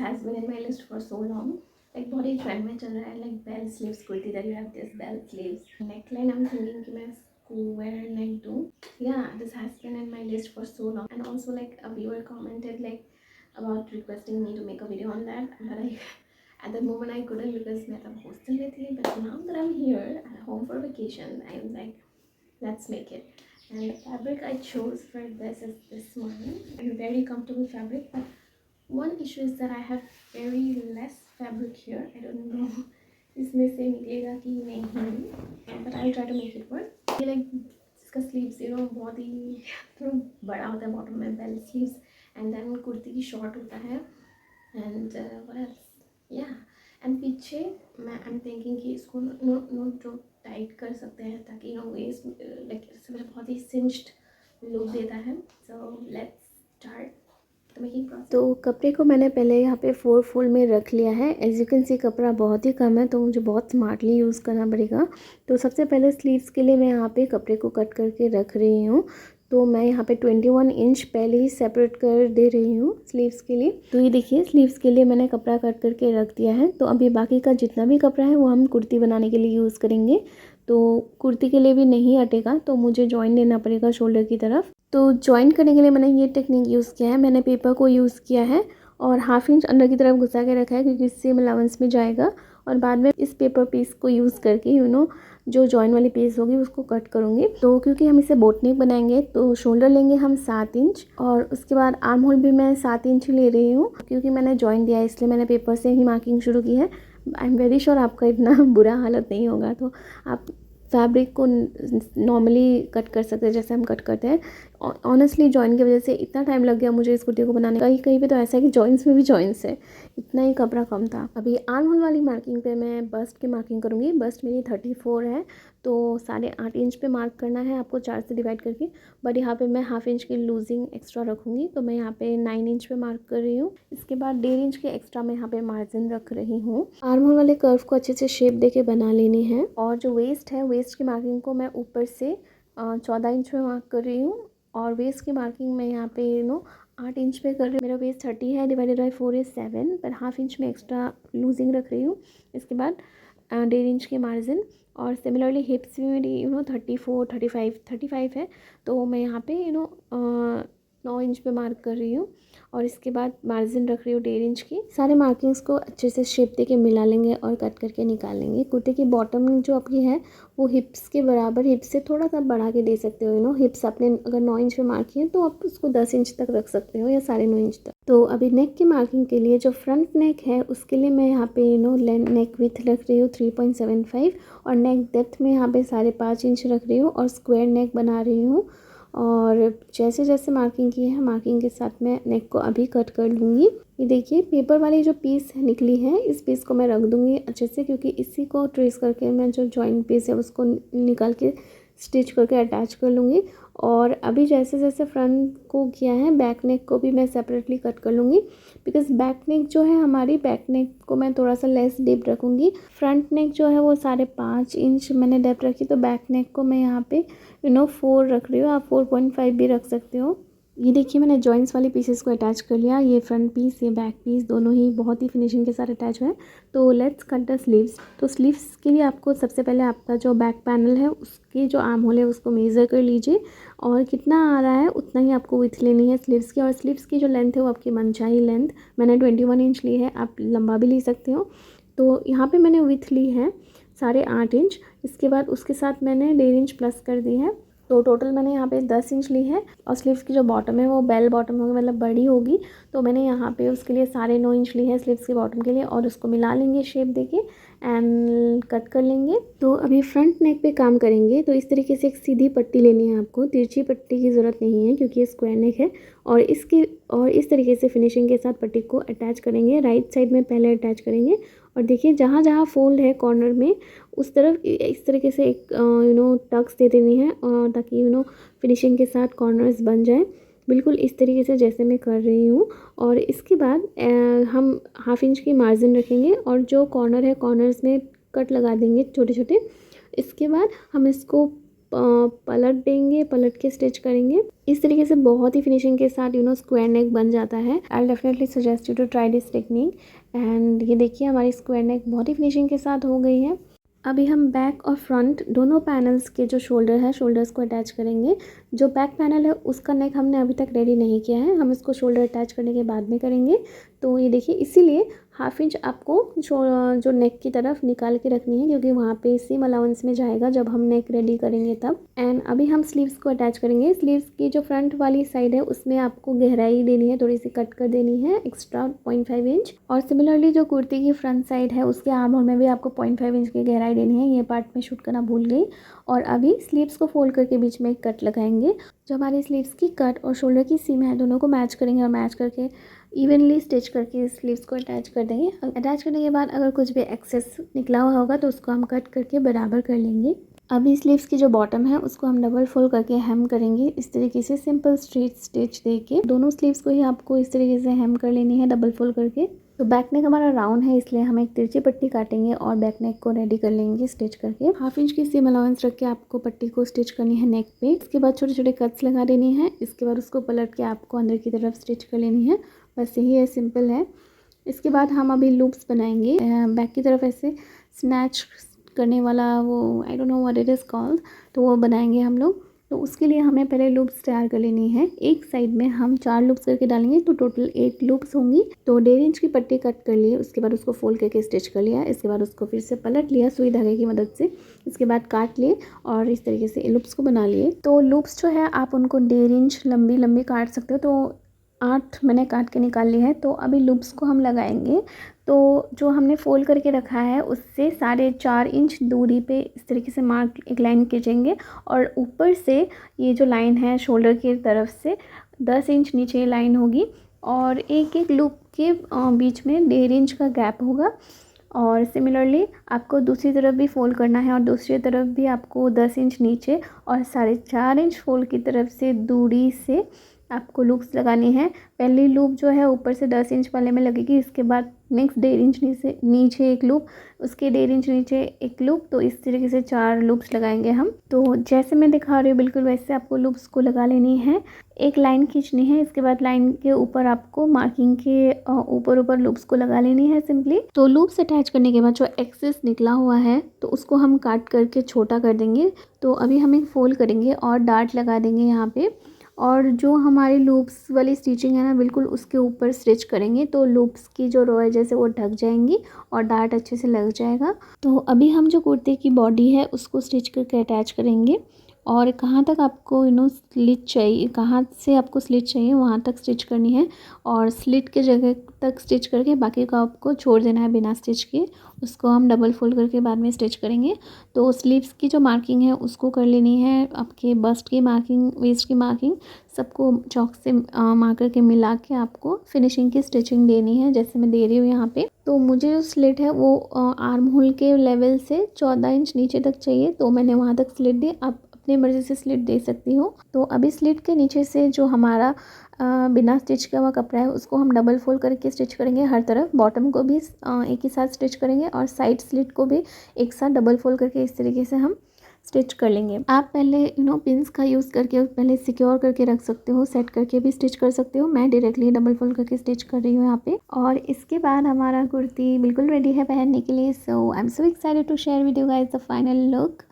has been in my list for so long. Like बहुत ही trend में चल रहा है, like bell sleeves kurti, that you have this bell sleeves neckline. I'm thinking कि मैं square neck दूँ. Yeah, this has been in my list for so long. And also like a viewer commented like about requesting me to make a video on that, but I at the moment I couldn't because मैं तब hostel में थी. But now that I'm here at home for vacation, I'm like, let's make it. And the fabric I chose for this is this one. A very comfortable fabric, but one issue is that I have very less fabric here. I don't know इसमें से निकलेगा कि नहीं, but I'll try to make it work. ये like इसका sleeves बहुत ही बड़ा होता है bottom में, bell sleeves, and then kurti की short होता है, and what else? Yeah, and पीछे मैं I'm thinking कि इसको नो जो टाइट कर सकते हैं ताकि वेस्ट लाइक इससे मुझे बहुत ही cinched लुक देता है. So let's start. तो कपड़े को मैंने पहले यहाँ पे 4 फोल्ड में रख लिया है. एज यू कैन सी कपड़ा बहुत ही कम है तो मुझे बहुत स्मार्टली यूज़ करना पड़ेगा. तो सबसे पहले स्लीव्स के लिए मैं यहाँ पे कपड़े को कट करके रख रही हूँ. तो मैं यहाँ पे 21 इंच पहले ही सेपरेट कर दे रही हूँ स्लीव्स के लिए. तो ये देखिए स्लीव्स के लिए मैंने कपड़ा कट करके रख दिया है. तो अभी बाकी का जितना भी कपड़ा है वो हम कुर्ती बनाने के लिए यूज़ करेंगे. तो कुर्ती के लिए भी नहीं अटेगा तो मुझे जॉइन देना पड़ेगा शोल्डर की तरफ. तो जॉइन करने के लिए मैंने ये टेक्निक यूज़ किया है. मैंने पेपर को यूज़ किया है और 1/2 इंच अंदर की तरफ घुसा के रखा है क्योंकि इससे अलाउंस में जाएगा. और बाद में इस पेपर पीस को यूज़ करके जो जॉइन वाली पीस होगी उसको कट करूँगी. तो क्योंकि हम इसे बोट नेक बनाएंगे तो शोल्डर लेंगे हम 7 इंच और उसके बाद आर्म होल भी मैं 7 इंच ले रही हूँ. क्योंकि मैंने जॉइन दिया है इसलिए मैंने पेपर से ही मार्किंग शुरू की है. आई एम वेरी श्योर आपका इतना बुरा हालत नहीं होगा. तो आप फैब्रिक को नॉर्मली कट कर सकते हैं जैसे हम कट करते हैं. ऑनेस्टली जॉइन की वजह से इतना टाइम लग गया मुझे इस कुर्ती को बनाने. कहीं कहीं पे तो ऐसा है कि जॉइंट्स में भी जॉइंट्स है, इतना ही कपड़ा कम था. अभी आर्म होल वाली मार्किंग पे मैं बस्ट की मार्किंग करूँगी. बस्ट मेरी 34 है तो 8.5 इंच पे मार्क करना है आपको 4 से डिवाइड करके. बट यहाँ पे मैं 1/2 इंच की लूजिंग एक्स्ट्रा रखूँगी तो मैं यहाँ पे 9 इंच पे मार्क कर रही हूँ. इसके बाद 1.5 इंच के एक्स्ट्रा मैं यहाँ पे मार्जिन रख रही हूँ. आर्म होल वाले कर्व को अच्छे से शेप दे के बना लेनी है. और जो वेस्ट है, वेस्ट की मार्किंग को मैं ऊपर से 14 इंच पे मार्क कर रही हूँ. और वेस्ट की मार्किंग मैं यहाँ पे 8 इंच पे कर रही हूँ. मेरा वेस्ट 30 है, डिवाइडेड बाई 4 इज़ 7, पर 1/2 इंच में एक्स्ट्रा लूजिंग रख रही हूँ. इसके बाद 1.5 इंच के मार्जिन. और सिमिलरली हिप्स भी मेरी 35 है तो मैं यहाँ पे 9 इंच पे मार्क कर रही हूँ. और इसके बाद मार्जिन रख रही हूँ 1.5 इंच की. सारे मार्किंग्स को अच्छे से शेप दे के मिला लेंगे और कट करके निकाल लेंगे. कुर्ते की बॉटम जो आपकी है वो हिप्स के बराबर, हिप्स से थोड़ा सा बढ़ा के दे सकते हो. हिप्स आपने अगर 9 इंच पे मार्क किए तो आप उसको 10 इंच तक रख सकते हो या 9.5 इंच तक. तो अभी नेक की मार्किंग के लिए जो फ्रंट नेक है उसके लिए मैं यहाँ पे नेक विथ रख रही हूँ 3.75 और नेक डेप्थ में यहाँ पे 5.5 इंच रख रही हूँ और स्क्वायर नेक बना रही हूँ. और जैसे जैसे मार्किंग की है मार्किंग के साथ मैं नेक को अभी कट कर लूँगी. ये देखिए पेपर वाली जो पीस निकली है इस पीस को मैं रख दूँगी अच्छे से क्योंकि इसी को ट्रेस करके मैं जो जॉइंट पीस है उसको निकाल के स्टिच करके अटैच कर लूँगी. और अभी जैसे जैसे फ्रंट को किया है बैक नेक को भी मैं सेपरेटली कट कर लूँगी बिकॉज बैक नेक जो है हमारी बैक नेक को मैं थोड़ा सा लेस डीप रखूँगी. फ्रंट नेक जो है वो 5.5 इंच मैंने डेप्थ रखी तो बैक नेक को मैं यहाँ पे 4 रख रही हूँ. आप 4.5 भी रख सकते हो. ये देखिए मैंने जॉइंट्स वाली पीसेस को अटैच कर लिया. ये फ्रंट पीस ये बैक पीस दोनों ही बहुत ही फिनिशिंग के साथ अटैच हुए हैं. तो लेट्स कट द स्लीव्स. तो स्लीव्स के लिए आपको सबसे पहले आपका जो बैक पैनल है उसकी जो आर्म होल है उसको मेज़र कर लीजिए और कितना आ रहा है उतना ही आपको विड्थ लेनी है स्लीव्स की. और स्लीव्स की जो लेंथ है वो आपकी मनचाही लेंथ. मैंने 21 इंच ली है, आप लंबा भी ले सकते हो. तो यहाँ पर मैंने विड्थ ली है 8.5 इंच. इसके बाद उसके साथ मैंने 1.5 इंच प्लस कर दी है. तो टोटल मैंने यहाँ पे 10 इंच ली है. और स्लीव्स की जो बॉटम है वो बेल बॉटम होगी मतलब बड़ी होगी तो मैंने यहाँ पे उसके लिए 9.5 इंच ली है स्लीव्स की बॉटम के लिए. और उसको मिला लेंगे शेप देके एंड कट कर लेंगे. तो अभी फ्रंट नेक पे काम करेंगे. तो इस तरीके से एक सीधी पट्टी लेनी है आपको, तिरछी पट्टी की ज़रूरत नहीं है क्योंकि ये स्क्वायर नेक है. और इस तरीके से फिनिशिंग के साथ पट्टी को अटैच करेंगे. राइट साइड में पहले अटैच करेंगे और देखिए जहाँ जहाँ फोल्ड है कॉर्नर में उस तरफ इस तरीके से एक टक्स दे देनी है और ताकि फिनिशिंग के साथ कॉर्नर्स बन जाए बिल्कुल इस तरीके से जैसे मैं कर रही हूँ. और इसके बाद हम 1/2 इंच की मार्जिन रखेंगे और जो कॉर्नर है कॉर्नर्स में कट लगा देंगे छोटे छोटे. इसके बाद हम इसको पलट देंगे, पलट के स्टिच करेंगे। इस तरीके से बहुत ही फिनिशिंग के साथ स्क्वायर नेक बन जाता है। I definitely suggest you to try this technique. And ये देखिए हमारी स्क्वायर नेक बहुत ही फिनिशिंग के साथ हो गई है। अभी हम बैक और फ्रंट दोनों पैनल्स के जो शोल्डर है, शोल्डर्स को अटैच करेंगे। जो बैक पैनल है उसका नेक हमने अभी तक रेडी नहीं किया है, हम इसको शोल्डर अटैच करने के बाद में करेंगे। तो ये देखिए, इसीलिए हाफ इंच आपको जो नेक की तरफ निकाल के रखनी है, क्योंकि वहाँ पे सेम अलाउंस में जाएगा जब हम नेक रेडी करेंगे तब। एंड अभी हम स्लीव्स को अटैच करेंगे। स्लीव्स की जो फ्रंट वाली साइड है उसमें आपको गहराई देनी है, थोड़ी सी कट कर देनी है एक्स्ट्रा 0.5 इंच। और सिमिलरली जो कुर्ती की फ्रंट साइड है उसके आर्म होल में भी आपको 0.5 इंच की गहराई देनी है। ये पार्ट में शूट करना भूल गई। और अभी स्लीव्स को फोल्ड करके बीच में एक कट लगाएंगे। जो हमारी स्लीव्स की कट और शोल्डर की सीम है दोनों को मैच करेंगे और मैच करके इवनली स्टिच करके स्लीव्स को अटैच कर देंगे। अटैच करने के बाद अगर कुछ भी एक्सेस निकला हुआ होगा तो उसको हम कट करके बराबर कर लेंगे। अभी स्लीव्स की जो बॉटम है उसको हम डबल फोल्ड करके हेम करेंगे, इस तरीके से सिंपल स्ट्रेट स्टिच देके। दोनों स्लीव्स को ही आपको इस तरीके से हेम कर लेनी है डबल फोल्ड करके। तो बैक नेक हमारा राउंड है, इसलिए हम एक तिरछी पट्टी काटेंगे और बैक नेक को रेडी कर लेंगे स्टिच करके। हाफ इंच की सीम अलाउंस रख के आपको पट्टी को स्टिच करनी है नेक पे। इसके बाद छोटे छोटे कट्स लगा देनी है। इसके बाद उसको पलट के आपको अंदर की तरफ स्टिच कर लेनी है। बस यही है, सिंपल है। इसके बाद हम अभी लूप्स बनाएंगे। बैक की तरफ ऐसे स्नैच करने वाला, वो I don't know what it is called, तो वो बनाएंगे हम लोग। तो उसके लिए हमें पहले लूप्स तैयार कर लेनी है। एक साइड में हम 4 लूप्स करके डालेंगे तो टोटल 8 लूप्स होंगी। तो 1.5 इंच की पट्टी कट कर लिए, उसके बाद उसको फोल्ड करके स्टिच कर लिया। इसके बाद उसको फिर से पलट लिया सुई धागे की मदद से। इसके बाद काट लिए और इस तरीके से लूप्स को बना लिए। तो लूप्स जो है आप उनको 1.5 इंच लंबी लंबी काट सकते हो। तो 8 मैंने काट के निकाल ली है। तो अभी लूप्स को हम लगाएंगे। तो जो हमने फोल्ड करके रखा है उससे 4.5 इंच दूरी पे इस तरीके से मार्क एक लाइन खींचेंगे और ऊपर से ये जो लाइन है शोल्डर की तरफ से 10 इंच नीचे लाइन होगी और एक एक लूप के बीच में 1.5 इंच का गैप होगा। और सिमिलरली आपको दूसरी तरफ भी फोल्ड करना है और दूसरी तरफ भी आपको 10 इंच नीचे और 4.5 इंच फोल्ड की तरफ से दूरी से आपको लूप्स लगानी है। पहली लूप जो है ऊपर से 10 इंच वाले में लगेगी। इसके बाद नेक्स्ट 1.5 इंच नीचे एक लूप, उसके 1.5 इंच नीचे एक लूप। तो इस तरीके से 4 लूप्स लगाएंगे हम। तो जैसे मैं दिखा रही हूँ बिल्कुल वैसे आपको लूप्स को लगा लेनी है। एक लाइन खींचनी है, इसके बाद लाइन के ऊपर आपको मार्किंग के ऊपर ऊपर लूप्स को लगा लेनी है सिंपली। तो लूप्स अटैच करने के बाद जो एक्सेस निकला हुआ है तो उसको हम काट करके छोटा कर देंगे। तो अभी हम एक फोल्ड करेंगे और डार्ट लगा देंगे यहाँ पे। और जो हमारी लूप्स वाली स्टिचिंग है ना बिल्कुल उसके ऊपर स्टिच करेंगे तो लूप्स की जो रो है जैसे वो ढक जाएंगी और डार्ट अच्छे से लग जाएगा। तो अभी हम जो कुर्ते की बॉडी है उसको स्टिच करके अटैच करेंगे और कहाँ तक आपको स्लिट चाहिए, कहाँ से आपको स्लिट चाहिए वहाँ तक स्टिच करनी है और स्लिट के जगह तक स्टिच करके बाकी का आपको छोड़ देना है बिना स्टिच के। उसको हम डबल फोल्ड करके बाद में स्टिच करेंगे। तो स्लीव्स की जो मार्किंग है उसको कर लेनी है, आपके बस्ट की मार्किंग, वेस्ट की मार्किंग, सबको चॉक से मार्कर के मिला के आपको फिनिशिंग की स्टिचिंग देनी है जैसे मैं दे रही हूँ यहाँ पे। तो मुझे जो स्लिट है वो आर्म होल के लेवल से 14 इंच नीचे तक चाहिए तो मैंने वहाँ तक स्लिट दी। आप अपनी मर्ज़ी से स्लिट दे सकती हो। तो अभी स्लिट के नीचे से जो हमारा बिना स्टिच किया हुआ कपड़ा है उसको हम डबल फोल्ड करके स्टिच करेंगे हर तरफ। बॉटम को भी एक ही साथ स्टिच करेंगे और साइड स्लिट को भी एक साथ डबल फोल्ड करके इस तरीके से हम स्टिच कर लेंगे। आप पहले पिन्स का यूज़ करके पहले सिक्योर करके रख सकते हो, सेट करके भी स्टिच कर सकते हो। मैं डायरेक्टली डबल फोल्ड करके स्टिच कर रही हूँ यहाँ पे। और इसके बाद हमारा कुर्ती बिल्कुल रेडी है पहनने के लिए। So I am so excited to share with you guys the final look.